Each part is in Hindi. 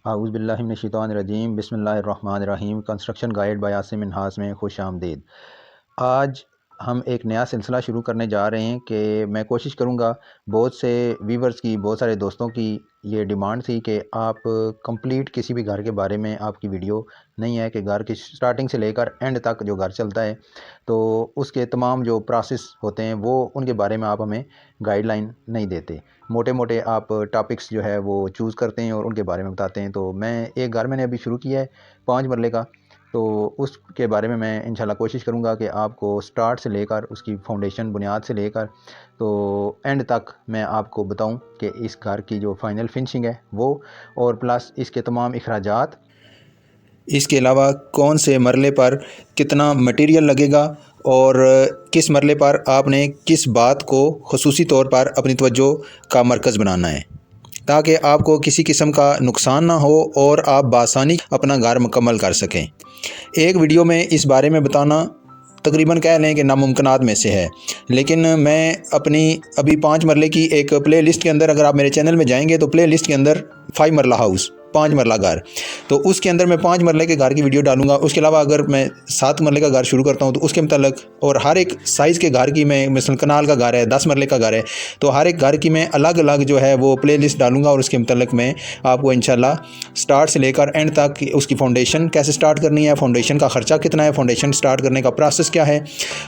आऊज़ बिल्लाहि मिनश शैतानिर रजीम बिस्मिल्लाहिर रहमानिर रहीम। Construction guide by Asim Minhas में खुश आमदीद। आज हम एक नया सिलसिला शुरू करने जा रहे हैं कि मैं कोशिश करूंगा, बहुत से व्यूवर्स की, बहुत सारे दोस्तों की ये डिमांड थी कि आप कंप्लीट किसी भी घर के बारे में आपकी वीडियो नहीं है कि घर की स्टार्टिंग से लेकर एंड तक जो घर चलता है तो उसके तमाम जो प्रोसेस होते हैं वो उनके बारे में आप हमें गाइडलाइन नहीं देते। मोटे मोटे आप टॉपिक्स जो है वो चूज़ करते हैं और उनके बारे में बताते हैं। तो मैं एक घर मैंने अभी शुरू किया है 5 मरले का, तो उसके बारे में मैं इंशाल्लाह कोशिश करूंगा कि आपको स्टार्ट से लेकर उसकी फाउंडेशन बुनियाद से लेकर तो एंड तक मैं आपको बताऊं कि इस घर की जो फाइनल फिनिशिंग है वो, और प्लस इसके तमाम अखराजात, इसके अलावा कौन से मरले पर कितना मटेरियल लगेगा और किस मरले पर आपने किस बात को ख़ुसूसी तौर पर अपनी तवज्जो का मरकज़ बनाना है ताकि आपको किसी किस्म का नुकसान ना हो और आप बासानी अपना घर मुकम्मल कर सकें। एक वीडियो में इस बारे में बताना तकरीबन कह लें कि नामुमकिनात में से है, लेकिन मैं अपनी अभी 5 मरले की एक प्ले लिस्ट के अंदर, अगर आप मेरे चैनल में जाएंगे तो प्ले लिस्ट के अंदर 5 मरला हाउस, 5 मरला घर, तो उसके अंदर मैं 5 मरले के घर की वीडियो डालूंगा। उसके अलावा अगर मैं 7 मरले का घर शुरू करता हूं तो उसके मतलब, और हर एक साइज़ के घर की मैं, मिसल कनाल का घर है, 10 मरले का घर है, तो हर एक घर की मैं अलग अलग जो है वो प्ले लिस्ट डालूंगा और उसके मतलब मैं आपको इंशाल्लाह स्टार्ट से लेकर एंड तक उसकी फाउंडेशन कैसे स्टार्ट करनी है, फाउंडेशन का ख़र्चा कितना है, फाउंडेशन स्टार्ट करने का प्रोसेस क्या है,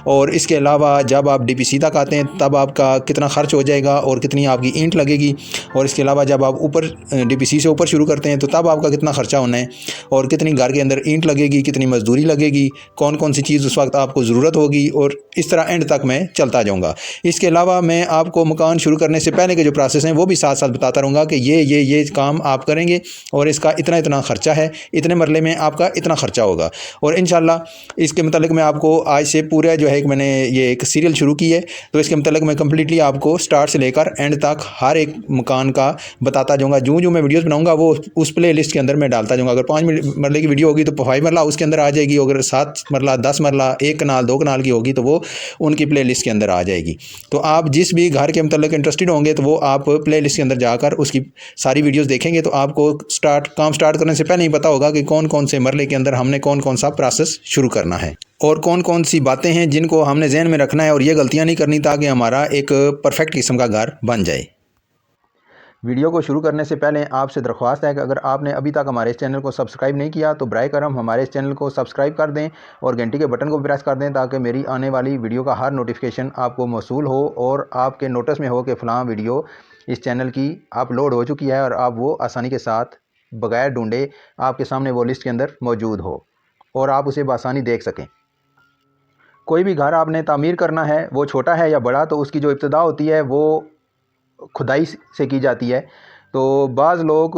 और इसके अलावा जब आप डीपीसी तक आते हैं तब आपका कितना खर्च हो जाएगा और कितनी आपकी ईंट लगेगी, और इसके अलावा जब आप ऊपर डीपीसी से ऊपर शुरू करते हैं तो तब आपका कितना खर्चा होना है और कितनी घर के अंदर ईंट लगेगी, कितनी मजदूरी लगेगी, कौन कौन सी चीज़ उस वक्त आपको ज़रूरत होगी, और इस तरह एंड तक मैं चलता जाऊँगा। इसके अलावा मैं आपको मकान शुरू करने से पहले के जो प्रोसेस हैं वो भी साथ साथ बताता रहूँगा कि ये काम आप करेंगे और इसका इतना इतना खर्चा है, इतने मरले में आपका इतना खर्चा होगा। और इंशाल्लाह इसके मतलब मैं आपको आज से पूरा जो है एक, मैंने ये एक सीरियल शुरू की है, तो इसके मतलब मैं कम्प्लीटली आपको स्टार्ट से लेकर एंड तक हर एक मकान का बताता जाऊँगा। जो मैं वीडियोज़ बनाऊँगा वो उस प्ले लिस्ट के अंदर मैं डालता जाऊँगा। अगर 5 मरले की वीडियो होगी तो 5 मरला उसके अंदर आ जाएगी, अगर 7 मरला, 10 मरला, 1 कनाल, 2 कनाल की होगी तो वो उनकी प्ले लिस्ट के अंदर आ जाएगी। तो आप जिस भी घर के मतलब इंटरेस्टेड होंगे तो वो आप प्ले लिस्ट के अंदर जाकर उसकी सारी वीडियोज़ देखेंगे तो आपको काम स्टार्ट करने से पहले ही पता होगा कि कौन कौन से मरले के अंदर हमने कौन कौन सा प्रोसेस शुरू करना है और कौन कौन सी बातें हैं जिनको हमने जहन में रखना है और ये गलतियां नहीं करनी ताकि हमारा एक परफेक्ट किस्म का घर बन जाए। वीडियो को शुरू करने से पहले आपसे दरख्वास्त है कि अगर आपने अभी तक हमारे इस चैनल को सब्सक्राइब नहीं किया तो बराए करम हमारे इस चैनल को सब्सक्राइब कर दें और घंटी के बटन को प्रेस कर दें ताकि मेरी आने वाली वीडियो का हर नोटिफिकेशन आपको मौसूल हो और आपके नोटिस में हो कि फ़लाँ वीडियो इस चैनल की अपलोड हो चुकी है और आप वो आसानी के साथ बगैर ढूंढे आपके सामने वो लिस्ट के अंदर मौजूद हो और आप उसे बआसानी देख सकें। कोई भी घर आपने तामीर करना है, वो छोटा है या बड़ा, तो उसकी जो इब्तिदा होती है वो खुदाई से की जाती है। तो बाज़ लोग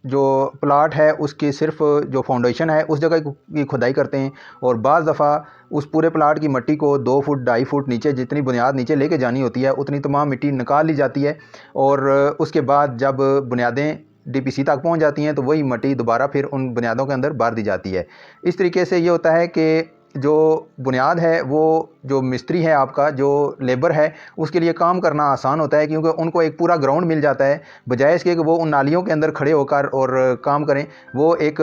जो प्लाट है उसकी सिर्फ जो फाउंडेशन है उस जगह की खुदाई करते हैं और बाज़ दफ़ा उस पूरे प्लाट की मिट्टी को 2 फुट 2.5 फुट नीचे, जितनी बुनियाद नीचे लेके जानी होती है उतनी तमाम मिट्टी निकाल ली जाती है और उसके बाद जब बुनियादें डीपीसी तक पहुंच जाती हैं तो वही मिट्टी दोबारा फिर उन बुनियादों के अंदर भर दी जाती है। इस तरीके से ये होता है कि जो बुनियाद है वो जो मिस्त्री है, आपका जो लेबर है, उसके लिए काम करना आसान होता है क्योंकि उनको एक पूरा ग्राउंड मिल जाता है, बजाय इसके कि वो उन नालियों के अंदर खड़े होकर और काम करें। वो एक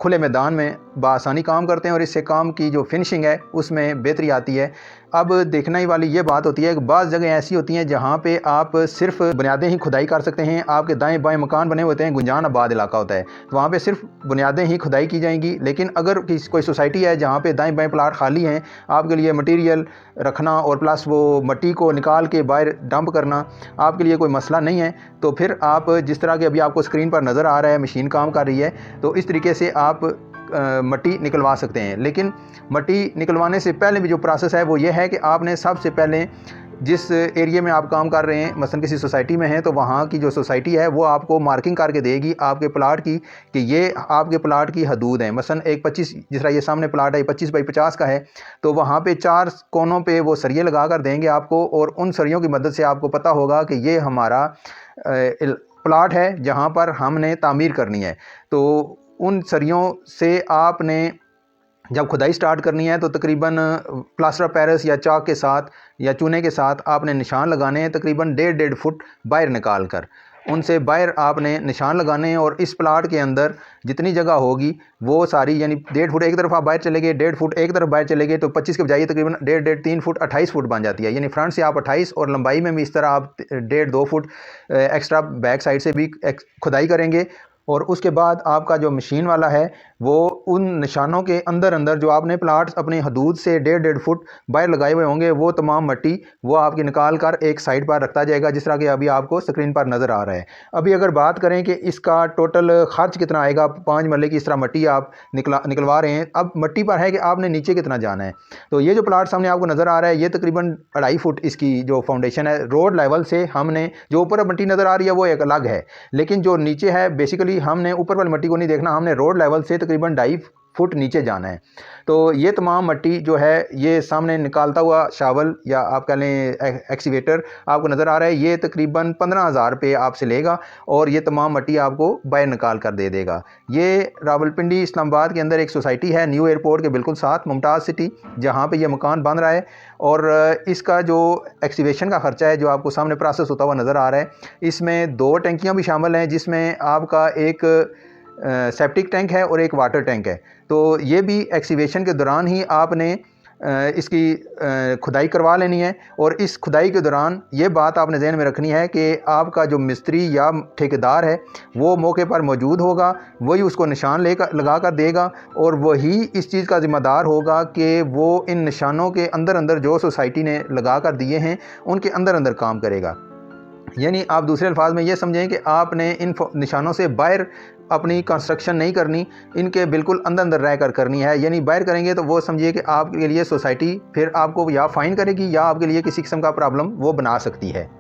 खुले मैदान में बआसानी काम करते हैं और इससे काम की जो फिनिशिंग है उसमें बेहतरी आती है। अब देखने ही वाली ये बात होती है कि बाज़ जगह ऐसी होती हैं जहाँ पे आप सिर्फ बुनियादें ही खुदाई कर सकते हैं, आपके दाएं बाएं मकान बने होते हैं, गुंजान आबाद इलाका होता है, तो वहाँ पे सिर्फ बुनियादें ही खुदाई की जाएंगी। लेकिन अगर कोई सोसाइटी है जहाँ पे दाएं बाएं प्लाट खाली हैं, आपके लिए मटेरियल रखना और प्लस वो मिट्टी को निकाल के बाहर डंप करना आपके लिए कोई मसला नहीं है, तो फिर आप जिस तरह के अभी आपको स्क्रीन पर नज़र आ रहा है मशीन काम कर रही है, तो इस तरीके से आप मिट्टी निकलवा सकते हैं। लेकिन मिट्टी निकलवाने से पहले भी जो प्रोसेस है वो ये है कि आपने सबसे पहले जिस एरिया में आप काम कर रहे हैं, मसलन किसी सोसाइटी में हैं, तो वहाँ की जो सोसाइटी है वो आपको मार्किंग करके देगी आपके प्लाट की कि ये आपके प्लाट की हदूद है। मसलन एक 25, जिस तरह ये सामने प्लाट है 25 बाई 50 का है, तो वहाँ पे 4 कोनों पे वो सरिये लगा कर देंगे आपको और उन सरियों की मदद से आपको पता होगा कि ये हमारा प्लाट है जहाँ पर हमने तामीर करनी है। तो उन सरियों से आपने जब खुदाई स्टार्ट करनी है तो तकरीबन प्लास्टर ऑफ पेरिस या चाक के साथ या चूने के साथ आपने निशान लगाने हैं तकरीबन 1.5 फुट बाहर निकाल कर। उनसे बाहर आपने निशान लगाने हैं और इस प्लाट के अंदर जितनी जगह होगी वो सारी, यानी 1.5 फुट एक तरफ आप बाहर चले गए, 1.5 फुट एक तरफ बाहर चले गए, तो 25 के बजाय तकरीबन 1.5 3 फुट 28 फुट बन जाती है। यानी फ्रंट से आप 28 और लंबाई में भी इस तरह आप 1.5 2 फुट एक्स्ट्रा बैक साइड से भी खुदाई करेंगे। और उसके बाद आपका जो मशीन वाला है वो उन निशानों के अंदर अंदर जो आपने प्लाट्स अपने हदूद से 1.5 फुट बाहर लगाए हुए होंगे वो तमाम मिट्टी वो आपकी निकाल कर एक साइड पर रखता जाएगा, जिस तरह कि अभी आपको स्क्रीन पर नज़र आ रहा है। अभी अगर बात करें कि इसका टोटल खर्च कितना आएगा, 5 मरले की इस तरह मिट्टी आप निकलवा रहे हैं, अब मिट्टी पर है कि आपने नीचे कितना जाना है। तो ये जो प्लाट सामने आपको नज़र आ रहा है ये तकरीबन 2.5 फुट इसकी जो फाउंडेशन है, रोड लेवल से हमने जो ऊपर मिट्टी नज़र आ रही है वो एक अलग है, लेकिन जो नीचे है बेसिकली हमने ऊपर वाली मिट्टी को नहीं देखना, हमने रोड लेवल से तकरीबन 2.5 फुट नीचे जाना है। तो ये तमाम मिट्टी जो है ये सामने निकालता हुआ शावल या आप कह लें एक्सीवेटर आपको नज़र आ रहा है, ये तकरीबन 15,000 रुपये आपसे लेगा और ये तमाम मिट्टी आपको बाहर निकाल कर दे देगा। ये रावलपिंडी इस्लामाबाद के अंदर एक सोसाइटी है न्यू एयरपोर्ट के बिल्कुल साथ, मुमताज़ सिटी, जहाँ पे ये मकान बन रहा है। और इसका जो एक्सीवेशन का ख़र्चा है जो आपको सामने प्रोसेस होता हुआ नज़र आ रहा है, इसमें 2 टंकियाँ भी शामिल हैं, जिसमें आपका एक सेप्टिक टैंक है और एक वाटर टैंक है। तो ये भी एक्सीवेशन के दौरान ही आपने इसकी खुदाई करवा लेनी है। और इस खुदाई के दौरान ये बात आपने ज़हन में रखनी है कि आपका जो मिस्त्री या ठेकेदार है वो मौके पर मौजूद होगा, वही उसको निशान लगा कर देगा और वही इस चीज़ का ज़िम्मेदार होगा कि वो इन निशानों के अंदर अंदर जो सोसाइटी ने लगा कर दिए हैं उनके अंदर अंदर काम करेगा। यानी आप दूसरे अल्फाज में ये समझें कि आपने इन निशानों से बाहर अपनी कंस्ट्रक्शन नहीं करनी, इनके बिल्कुल अंदर अंदर रह कर करनी है। यानी बाहर करेंगे तो वो समझिए कि आपके लिए सोसाइटी फिर आपको या फ़ाइन करेगी या आपके लिए किसी किस्म का प्रॉब्लम वो बना सकती है।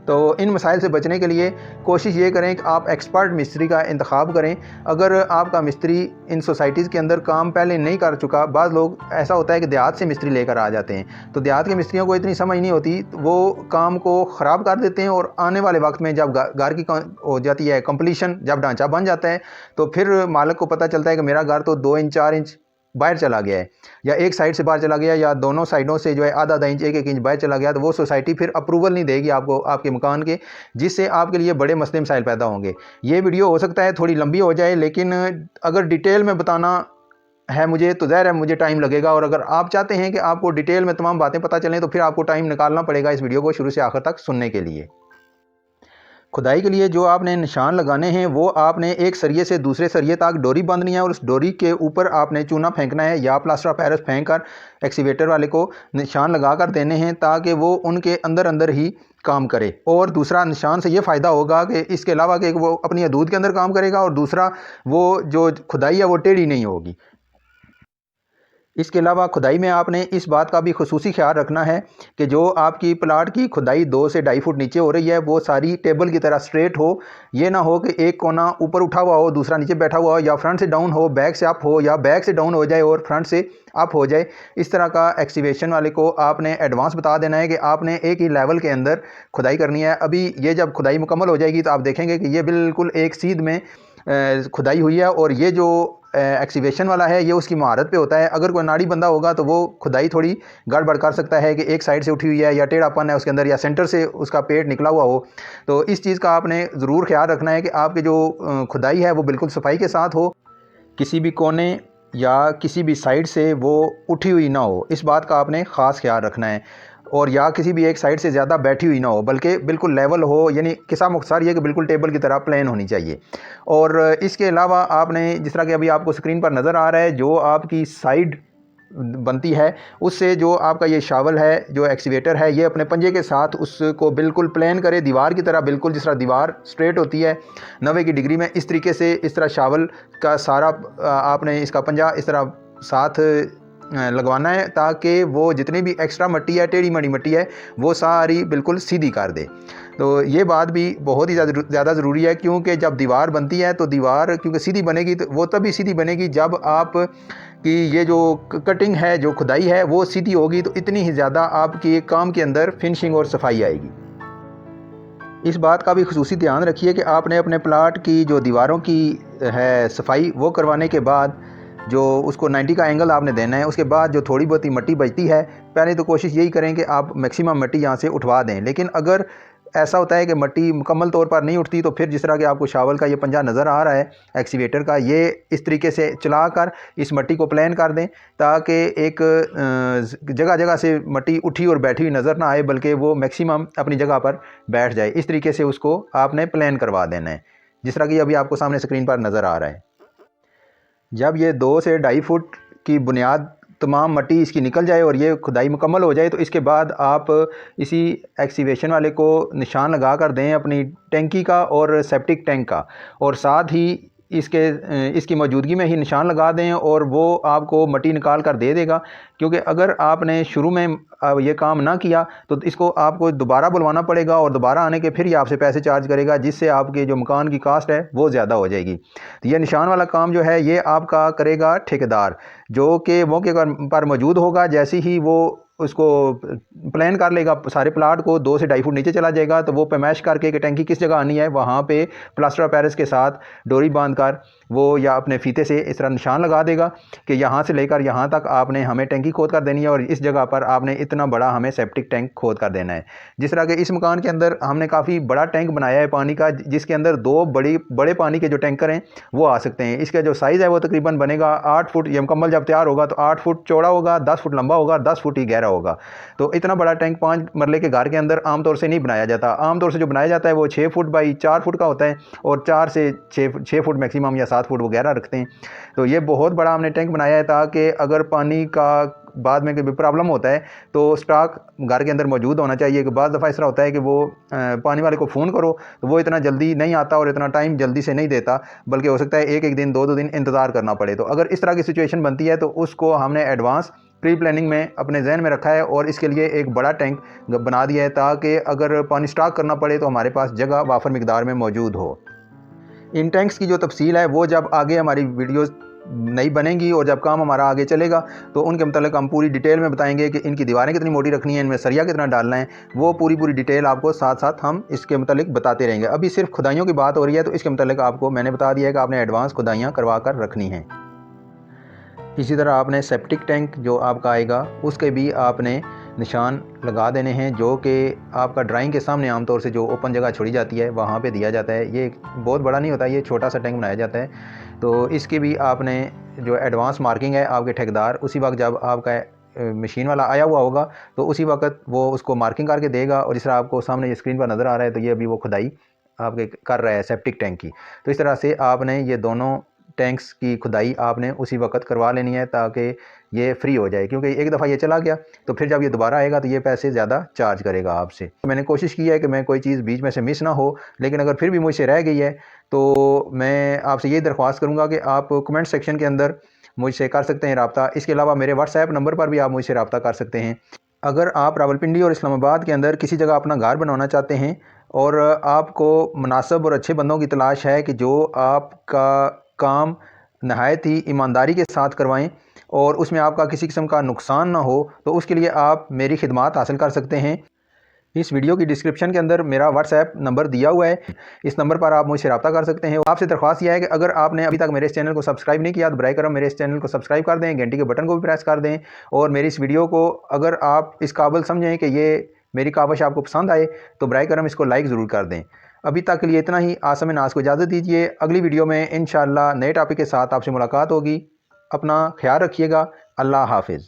तो इन मसाइल से बचने के लिए कोशिश ये करें कि आप एक्सपर्ट मिस्त्री का इंतखाब करें। अगर आपका मिस्त्री इन सोसाइटीज़ के अंदर काम पहले नहीं कर चुका, बाज़ लोग ऐसा होता है कि देहात से मिस्त्री लेकर आ जाते हैं, तो देहात के मिस्त्रियों को इतनी समझ नहीं होती, वो काम को ख़राब कर देते हैं और आने वाले वक्त में जब घर की हो जाती है कंप्लीशन, जब ढांचा बन जाता है तो फिर मालिक को पता चलता है कि मेरा घर तो 2 इंच 4 इंच बाहर चला गया है, या एक साइड से बाहर चला गया, या दोनों साइडों से जो है आधा इंच 1 इंच बाहर चला गया, तो वो सोसाइटी फिर अप्रूवल नहीं देगी आपको आपके मकान के, जिससे आपके लिए बड़े मसले मसाइल पैदा होंगे। ये वीडियो हो सकता है थोड़ी लंबी हो जाए, लेकिन अगर डिटेल में बताना है मुझे तो ज़ाहिर है मुझे टाइम लगेगा, और अगर आप चाहते हैं कि आपको डिटेल में तमाम बातें पता चलें तो फिर आपको टाइम निकालना पड़ेगा इस वीडियो को शुरू से आखिर तक सुनने के लिए। खुदाई के लिए जो आपने निशान लगाने हैं वो आपने एक सरिये से दूसरे सरिये तक डोरी बांधनी है और उस डोरी के ऊपर आपने चूना फेंकना है या प्लास्टर ऑफ पेरिस फेंक कर एक्सीवेटर वाले को निशान लगा कर देने हैं, ताकि वो उनके अंदर अंदर ही काम करे। और दूसरा निशान से ये फ़ायदा होगा कि इसके अलावा कि वो अपनी हदूद के अंदर काम करेगा, और दूसरा वो जो खुदाई है वो टेढ़ी नहीं होगी। इसके अलावा खुदाई में आपने इस बात का भी खुसूसी ख्याल रखना है कि जो आपकी प्लाट की खुदाई 2 से 2.5 फुट नीचे हो रही है वो सारी टेबल की तरह स्ट्रेट हो। ये ना हो कि एक कोना ऊपर उठा हुआ हो, दूसरा नीचे बैठा हुआ हो, या फ्रंट से डाउन हो, बैक से अप हो, या बैक से डाउन हो जाए और फ्रंट से अप हो जाए। इस तरह का एक्सीवेशन वाले को आपने एडवांस बता देना है कि आपने एक ही लेवल के अंदर खुदाई करनी है। अभी ये जब खुदाई मुकम्मल हो जाएगी तो आप देखेंगे कि ये बिल्कुल एक सीध में खुदाई हुई है, और ये जो एक्सीवेशन वाला है ये उसकी महारत पे होता है। अगर कोई नाड़ी बंदा होगा तो वो खुदाई थोड़ी गड़बड़ कर सकता है कि एक साइड से उठी हुई है या टेढ़ापन है उसके अंदर, या सेंटर से उसका पेट निकला हुआ हो। तो इस चीज़ का आपने ज़रूर ख्याल रखना है कि आपकी जो खुदाई है वो बिल्कुल सफाई के साथ हो, किसी भी कोने या किसी भी साइड से वो उठी हुई ना हो, इस बात का आपने ख़ास ख्याल रखना है। और या किसी भी एक साइड से ज़्यादा बैठी हुई ना हो, बल्कि बिल्कुल लेवल हो, यानी किसा मुख्तार ये कि बिल्कुल टेबल की तरह प्लेन होनी चाहिए। और इसके अलावा आपने जिस तरह कि अभी आपको स्क्रीन पर नज़र आ रहा है, जो आपकी साइड बनती है उससे जो आपका ये शावल है, जो एक्सीवेटर है, ये अपने पंजे के साथ उसको बिल्कुल प्लेन करे, दीवार की तरह, बिल्कुल जिस तरह दीवार स्ट्रेट होती है 90 की डिग्री में, इस तरीके से इस तरह शावल का सारा आपने इसका पंजा इस तरह साथ लगवाना है, ताकि वो जितनी भी एक्स्ट्रा मिट्टी है, टेढ़ी मड़ी मिट्टी है, वो सारी बिल्कुल सीधी कर दे। तो ये बात भी बहुत ही ज़्यादा ज़रूरी है, क्योंकि जब दीवार बनती है तो दीवार क्योंकि सीधी बनेगी, तो वो तभी सीधी बनेगी जब आप की ये जो कटिंग है, जो खुदाई है, वो सीधी होगी, तो इतनी ही ज़्यादा आपकी काम के अंदर फिनिशिंग और सफाई आएगी। इस बात का भी खुसूसी ध्यान रखिए कि आपने अपने प्लाट की जो दीवारों की है सफाई वो करवाने के बाद जो उसको 90 का एंगल आपने देना है। उसके बाद जो थोड़ी बहुत ही मिट्टी बचती है, पहले तो कोशिश यही करें कि आप मैक्सिमम मिट्टी यहाँ से उठवा दें। लेकिन अगर ऐसा होता है कि मिट्टी मुकम्मल तौर पर नहीं उठती, तो फिर जिस तरह कि आपको शावल का ये पंजा नज़र आ रहा है एक्सीवेटर का, ये इस तरीके से चलाकर इस मिट्टी को प्लान कर दें ताकि एक जगह जगह से मिट्टी उठी और बैठी हुई नज़र ना आए, बल्कि वो मैक्सिमम अपनी जगह पर बैठ जाए। इस तरीके से उसको आपने प्लान करवा देना है, जिस तरह कि अभी आपको सामने स्क्रीन पर नज़र आ रहा है। जब ये 2 से 2.5 फुट की बुनियाद तमाम मिट्टी इसकी निकल जाए और ये खुदाई मुकम्मल हो जाए, तो इसके बाद आप इसी एक्सीवेशन वाले को निशान लगा कर दें अपनी टैंकी का और सेप्टिक टैंक का, और साथ ही इसकी मौजूदगी में ही निशान लगा दें और वो आपको मिट्टी निकाल कर दे देगा। क्योंकि अगर आपने शुरू में ये काम ना किया तो इसको आपको दोबारा बुलवाना पड़ेगा और दोबारा आने के फिर ये आपसे पैसे चार्ज करेगा, जिससे आपके जो मकान की कास्ट है वो ज़्यादा हो जाएगी। तो ये निशान वाला काम जो है ये आपका करेगा ठेकेदार, जो कि मौके पर मौजूद होगा। जैसे ही वो उसको प्लान कर लेगा सारे प्लाट को, 2 से 2.5 फुट नीचे चला जाएगा, तो वो पैमाइश करके कि टैंकी किस जगह आनी है, वहाँ पे प्लास्टर ऑफ पेरिस के साथ डोरी बांध कर वो या अपने फीते से इस तरह निशान लगा देगा कि यहाँ से लेकर यहाँ तक आपने हमें टैंकी खोद कर देनी है और इस जगह पर आपने इतना बड़ा हमें सेप्टिक टैंक खोद कर देना है। जिस तरह के इस मकान के अंदर हमने काफ़ी बड़ा टैंक बनाया है पानी का, जिसके अंदर 2 बड़े पानी के जो टैंकर हैं वो आ सकते हैं। इसका जो साइज़ है वो तकरीबन बनेगा 8 फुट। ये मुकम्मल जब तैयार होगा तो 8 फुट चौड़ा होगा, 10 फुट लंबा होगा, 10 फुट ही गहरा होगा। तो इतना बड़ा टैंक 5 मरले के घर के अंदर आमतौर से नहीं बनाया जाता। आमतौर से जो बनाया जाता है वो 6 फुट बाई 4 फुट का होता है और 4 से 6 फुट मैक्सिमम या 7 फुट वो गहरा रखते हैं। तो ये बहुत बड़ा हमने टैंक बनाया है ताकि अगर पानी का बाद में कोई प्रॉब्लम होता है तो स्टॉक घर के अंदर मौजूद होना चाहिए। कि बाद दफ़ा ऐसा होता है कि वो पानी वाले को फ़ोन करो तो वो इतना जल्दी नहीं आता और इतना टाइम जल्दी से नहीं देता, बल्कि हो सकता है एक दिन 2 दिन इंतज़ार करना पड़े। तो अगर इस तरह की सिचुएशन बनती है तो उसको हमने एडवांस प्री प्लानिंग में अपने जहन में रखा है और इसके लिए एक बड़ा टैंक बना दिया है ताकि अगर पानी स्टॉक करना पड़े तो हमारे पास जगह वाफर मिकदार में मौजूद हो। इन टैंक्स की जो तफसील है वो जब आगे हमारी वीडियोस नई बनेंगी और जब काम हमारा आगे चलेगा तो उनके मतलब हम पूरी डिटेल में बताएंगे कि इनकी दीवारें कितनी मोटी रखनी है, इनमें सरिया कितना डालना है, वो पूरी डिटेल आपको साथ साथ हम इसके मतलब बताते रहेंगे। अभी सिर्फ खुदाइयों की बात हो रही है तो इसके मतलब आपको मैंने बता दिया है कि आपने एडवांस खुदाइयाँ करवा कर रखनी हैं। इसी तरह आपने सेप्टिक टैंक जो आपका आएगा उसके भी आपने निशान लगा देने हैं, जो कि आपका ड्राइंग के सामने आमतौर से जो ओपन जगह छोड़ी जाती है वहाँ पे दिया जाता है। ये बहुत बड़ा नहीं होता, ये छोटा सा टैंक बनाया जाता है। तो इसकी भी आपने जो एडवांस मार्किंग है आपके ठेकेदार उसी वक्त जब आपका मशीन वाला आया हुआ होगा तो उसी वक्त वो उसको मार्किंग करके देगा। और जिस तरह आपको सामने ये स्क्रीन पर नज़र आ रहा है तो ये अभी वो खुदाई आपके कर रहा है सेप्टिक टैंक की। तो इस तरह से आपने ये दोनों टैंक्स की खुदाई आपने उसी वक्त करवा लेनी है ताकि ये फ्री हो जाए, क्योंकि एक दफ़ा ये चला गया तो फिर जब ये दोबारा आएगा तो ये पैसे ज़्यादा चार्ज करेगा आपसे। तो मैंने कोशिश की है कि मैं कोई चीज़ बीच में से मिस ना हो, लेकिन अगर फिर भी मुझसे रह गई है तो मैं आपसे ये दरख्वास्त करूँगा कि आप कमेंट सेक्शन के अंदर मुझसे कर सकते हैं रब्ता। इसके अलावा मेरे व्हाट्सएप नंबर पर भी आप मुझसे रब्ता कर सकते हैं। अगर आप रावलपिंडी और इस्लामाबाद के अंदर किसी जगह अपना घर बनवाना चाहते हैं और आपको मुनासिब और अच्छे बंदों की तलाश है कि जो आपका काम नहायत ही ईमानदारी के साथ करवाएं और उसमें आपका किसी किस्म का नुकसान ना हो, तो उसके लिए आप मेरी खिदमत हासिल कर सकते हैं। इस वीडियो की डिस्क्रिप्शन के अंदर मेरा व्हाट्सएप नंबर दिया हुआ है, इस नंबर पर आप मुझसे रब्ता कर सकते हैं। आपसे दरख्वास्त यह है कि अगर आपने अभी तक मेरे इस चैनल को सब्सक्राइब नहीं किया तो बराए करम मेरे इस चैनल को सब्सक्राइब कर दें, घंटी के बटन को भी प्रेस कर दें और मेरी इस वीडियो को अगर आप इस काबिल समझें कि ये मेरी काविश आपको पसंद आए तो बराए करम इसको लाइक ज़रूर कर दें। अभी तक के लिए इतना ही। आसम नाज को इजाज़त दीजिए। अगली वीडियो में इंशाअल्लाह नए टॉपिक के साथ आपसे मुलाकात होगी। अपना ख्याल रखिएगा। अल्लाह हाफिज़।